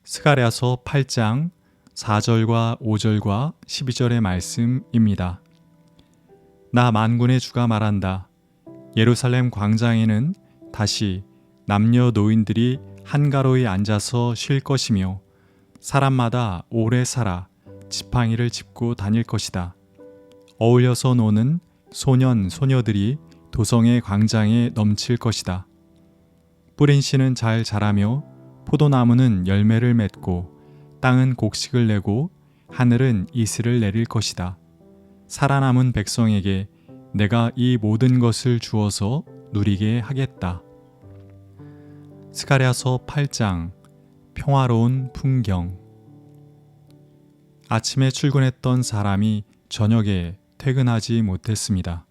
스가랴서 8장 4절과 5절과 12절의 말씀입니다. 나 만군의 주가 말한다. 예루살렘 광장에는 다시 남녀 노인들이 한가로이 앉아서 쉴 것이며 사람마다 오래 살아 지팡이를 짚고 다닐 것이다. 어울려서 노는 소년 소녀들이 도성의 광장에 넘칠 것이다. 뿌린 씨는 잘 자라며 포도나무는 열매를 맺고 땅은 곡식을 내고 하늘은 이슬을 내릴 것이다. 살아남은 백성에게 내가 이 모든 것을 주어서 누리게 하겠다. 스가랴서 8장 평화로운 풍경. 아침에 출근했던 사람이 저녁에 퇴근하지 못했습니다.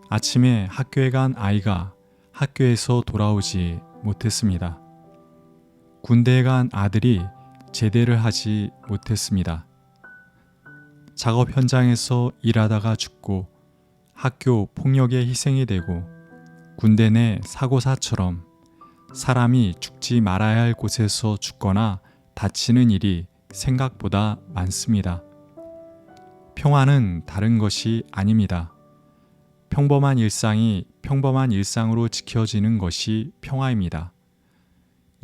아침에 학교에 간 아이가 학교에서 돌아오지 못했습니다. 군대에 간 아들이 제대를 하지 못했습니다. 작업 현장에서 일하다가 죽고 학교 폭력의 희생이 되고 군대 내 사고사처럼 사람이 죽지 말아야 할 곳에서 죽거나 다치는 일이 생각보다 많습니다. 평화는 다른 것이 아닙니다. 평범한 일상이 평범한 일상으로 지켜지는 것이 평화입니다.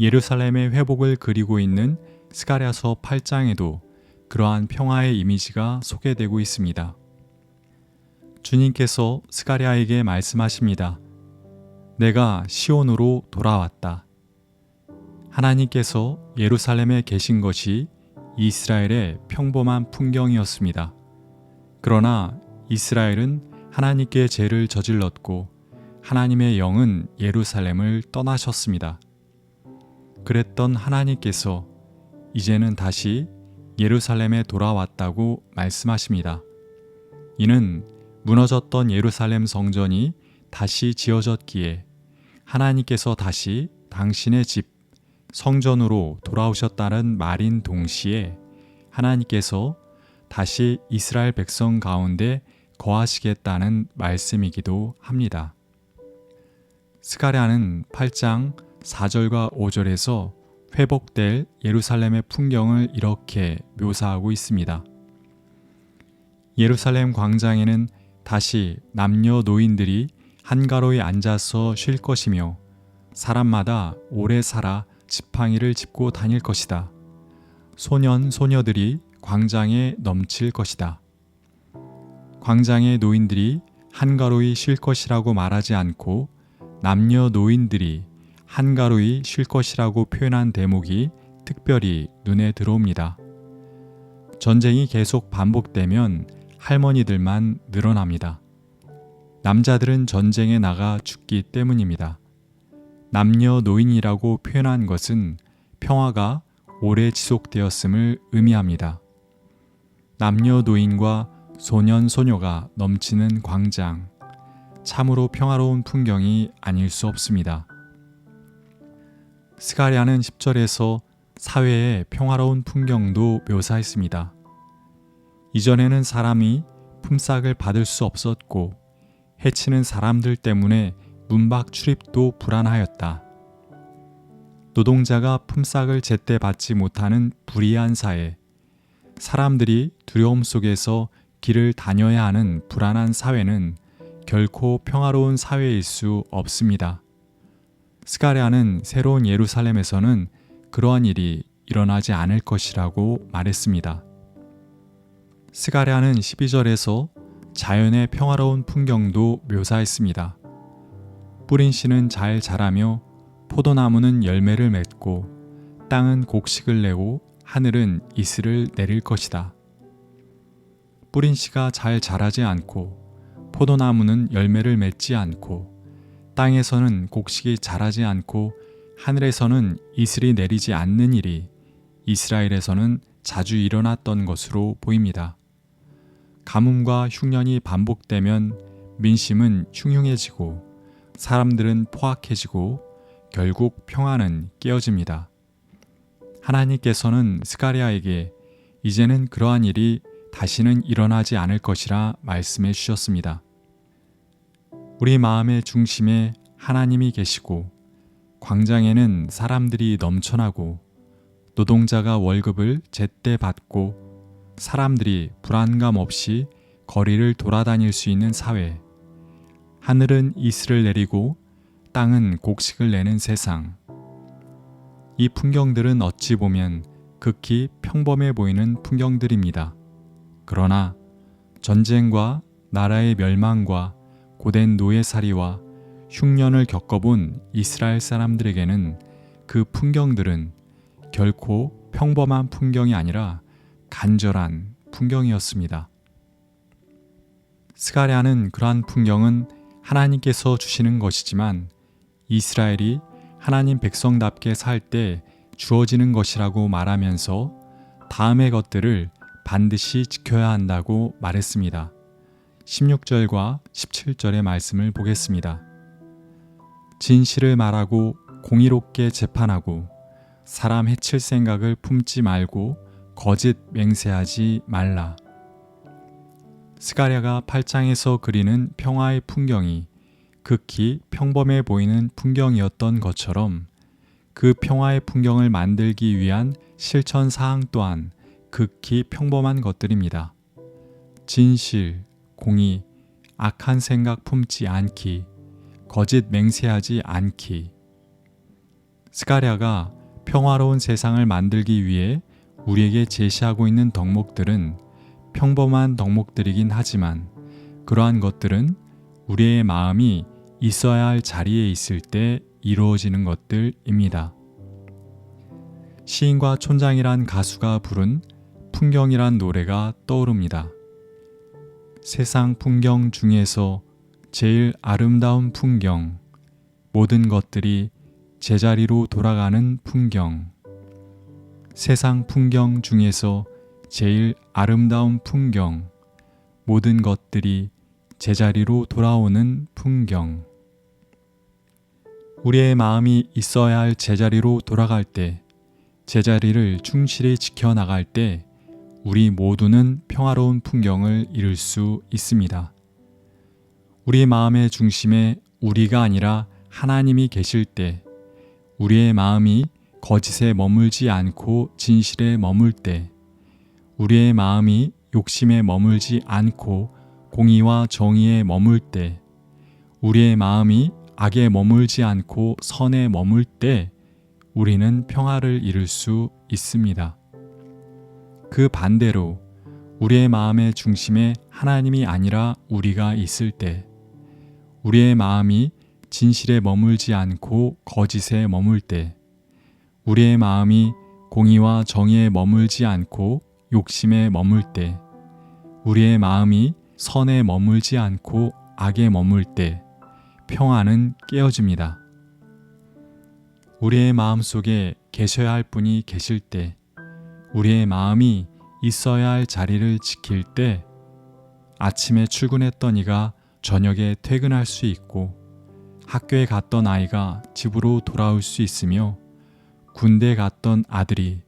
예루살렘의 회복을 그리고 있는 스가랴서 8장에도 그러한 평화의 이미지가 소개되고 있습니다. 주님께서 스가랴에게 말씀하십니다. 내가 시온으로 돌아왔다. 하나님께서 예루살렘에 계신 것이 이스라엘의 평범한 풍경이었습니다. 그러나 이스라엘은 하나님께 죄를 저질렀고 하나님의 영은 예루살렘을 떠나셨습니다. 그랬던 하나님께서 이제는 다시 예루살렘에 돌아왔다고 말씀하십니다. 이는 무너졌던 예루살렘 성전이 다시 지어졌기에 하나님께서 다시 당신의 집, 성전으로 돌아오셨다는 말인 동시에 하나님께서 다시 이스라엘 백성 가운데 거하시겠다는 말씀이기도 합니다. 스가랴는 8장 4절과 5절에서 회복될 예루살렘의 풍경을 이렇게 묘사하고 있습니다. 예루살렘 광장에는 다시 남녀 노인들이 한가로이 앉아서 쉴 것이며 사람마다 오래 살아 지팡이를 짚고 다닐 것이다. 소년 소녀들이 광장에 넘칠 것이다. 광장의 노인들이 한가로이 쉴 것이라고 말하지 않고 남녀 노인들이 한가로이 쉴 것이라고 표현한 대목이 특별히 눈에 들어옵니다. 전쟁이 계속 반복되면 할머니들만 늘어납니다. 남자들은 전쟁에 나가 죽기 때문입니다. 남녀 노인이라고 표현한 것은 평화가 오래 지속되었음을 의미합니다. 남녀 노인과 소년 소녀가 넘치는 광장, 참으로 평화로운 풍경이 아닐 수 없습니다. 스가랴는 10절에서 사회의 평화로운 풍경도 묘사했습니다. 이전에는 사람이 품삯을 받을 수 없었고 해치는 사람들 때문에 문밖 출입도 불안하였다. 노동자가 품삯을 제때 받지 못하는 불의한 사회, 사람들이 두려움 속에서 길을 다녀야 하는 불안한 사회는 결코 평화로운 사회일 수 없습니다. 스가랴는 새로운 예루살렘에서는 그러한 일이 일어나지 않을 것이라고 말했습니다. 스가랴는 12절에서 자연의 평화로운 풍경도 묘사했습니다. 뿌린 씨는 잘 자라며 포도나무는 열매를 맺고 땅은 곡식을 내고 하늘은 이슬을 내릴 것이다. 뿌린 씨가 잘 자라지 않고 포도나무는 열매를 맺지 않고 땅에서는 곡식이 자라지 않고 하늘에서는 이슬이 내리지 않는 일이 이스라엘에서는 자주 일어났던 것으로 보입니다. 가뭄과 흉년이 반복되면 민심은 흉흉해지고 사람들은 포악해지고 결국 평화는 깨어집니다. 하나님께서는 스가랴에게 이제는 그러한 일이 다시는 일어나지 않을 것이라 말씀해 주셨습니다. 우리 마음의 중심에 하나님이 계시고 광장에는 사람들이 넘쳐나고 노동자가 월급을 제때 받고 사람들이 불안감 없이 거리를 돌아다닐 수 있는 사회, 하늘은 이슬을 내리고 땅은 곡식을 내는 세상. 이 풍경들은 어찌 보면 극히 평범해 보이는 풍경들입니다. 그러나 전쟁과 나라의 멸망과 고된 노예살이와 흉년을 겪어본 이스라엘 사람들에게는 그 풍경들은 결코 평범한 풍경이 아니라 간절한 풍경이었습니다. 스가랴는 그러한 풍경은 하나님께서 주시는 것이지만 이스라엘이 하나님 백성답게 살 때 주어지는 것이라고 말하면서 다음의 것들을 반드시 지켜야 한다고 말했습니다. 16절과 17절의 말씀을 보겠습니다. 진실을 말하고 공의롭게 재판하고 사람 해칠 생각을 품지 말고 거짓 맹세하지 말라. 스가랴가 8장에서 그리는 평화의 풍경이 극히 평범해 보이는 풍경이었던 것처럼 그 평화의 풍경을 만들기 위한 실천 사항 또한 극히 평범한 것들입니다. 진실, 공의, 악한 생각 품지 않기, 거짓 맹세하지 않기. 스가랴가 평화로운 세상을 만들기 위해 우리에게 제시하고 있는 덕목들은 평범한 덕목들이긴 하지만 그러한 것들은 우리의 마음이 있어야 할 자리에 있을 때 이루어지는 것들입니다. 시인과 촌장이란 가수가 부른 풍경이란 노래가 떠오릅니다. 세상 풍경 중에서 제일 아름다운 풍경, 모든 것들이 제자리로 돌아가는 풍경. 세상 풍경 중에서 제일 아름다운 풍경, 모든 것들이 제자리로 돌아오는 풍경. 우리의 마음이 있어야 할 제자리로 돌아갈 때, 제자리를 충실히 지켜나갈 때 우리 모두는 평화로운 풍경을 이룰 수 있습니다. 우리 마음의 중심에 우리가 아니라 하나님이 계실 때, 우리의 마음이 거짓에 머물지 않고 진실에 머물 때, 우리의 마음이 욕심에 머물지 않고 공의와 정의에 머물 때, 우리의 마음이 악에 머물지 않고 선에 머물 때 우리는 평화를 이룰 수 있습니다. 그 반대로 우리의 마음의 중심에 하나님이 아니라 우리가 있을 때, 우리의 마음이 진실에 머물지 않고 거짓에 머물 때, 우리의 마음이 공의와 정의에 머물지 않고 욕심에 머물 때, 우리의 마음이 선에 머물지 않고 악에 머물 때 평화는 깨어집니다. 우리의 마음 속에 계셔야 할 분이 계실 때, 우리의 마음이 있어야 할 자리를 지킬 때 아침에 출근했던 이가 저녁에 퇴근할 수 있고 학교에 갔던 아이가 집으로 돌아올 수 있으며 군대에 갔던 아들이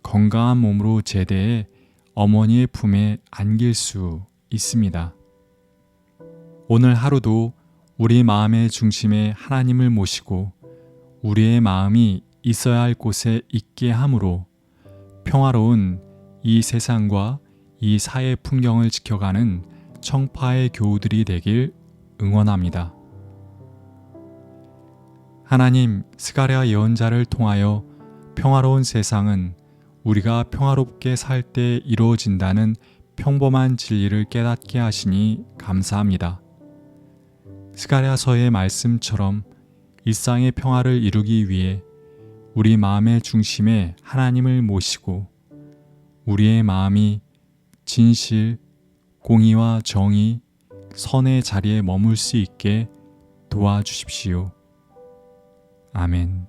건강한 몸으로 제대해 어머니의 품에 안길 수 있습니다. 오늘 하루도 우리 마음의 중심에 하나님을 모시고 우리의 마음이 있어야 할 곳에 있게 함으로 평화로운 이 세상과 이 사회 풍경을 지켜가는 청파의 교우들이 되길 응원합니다. 하나님, 스가랴 예언자를 통하여 평화로운 세상은 우리가 평화롭게 살 때 이루어진다는 평범한 진리를 깨닫게 하시니 감사합니다. 스가랴서의 말씀처럼 일상의 평화를 이루기 위해 우리 마음의 중심에 하나님을 모시고 우리의 마음이 진실, 공의와 정의, 선의 자리에 머물 수 있게 도와주십시오. 아멘.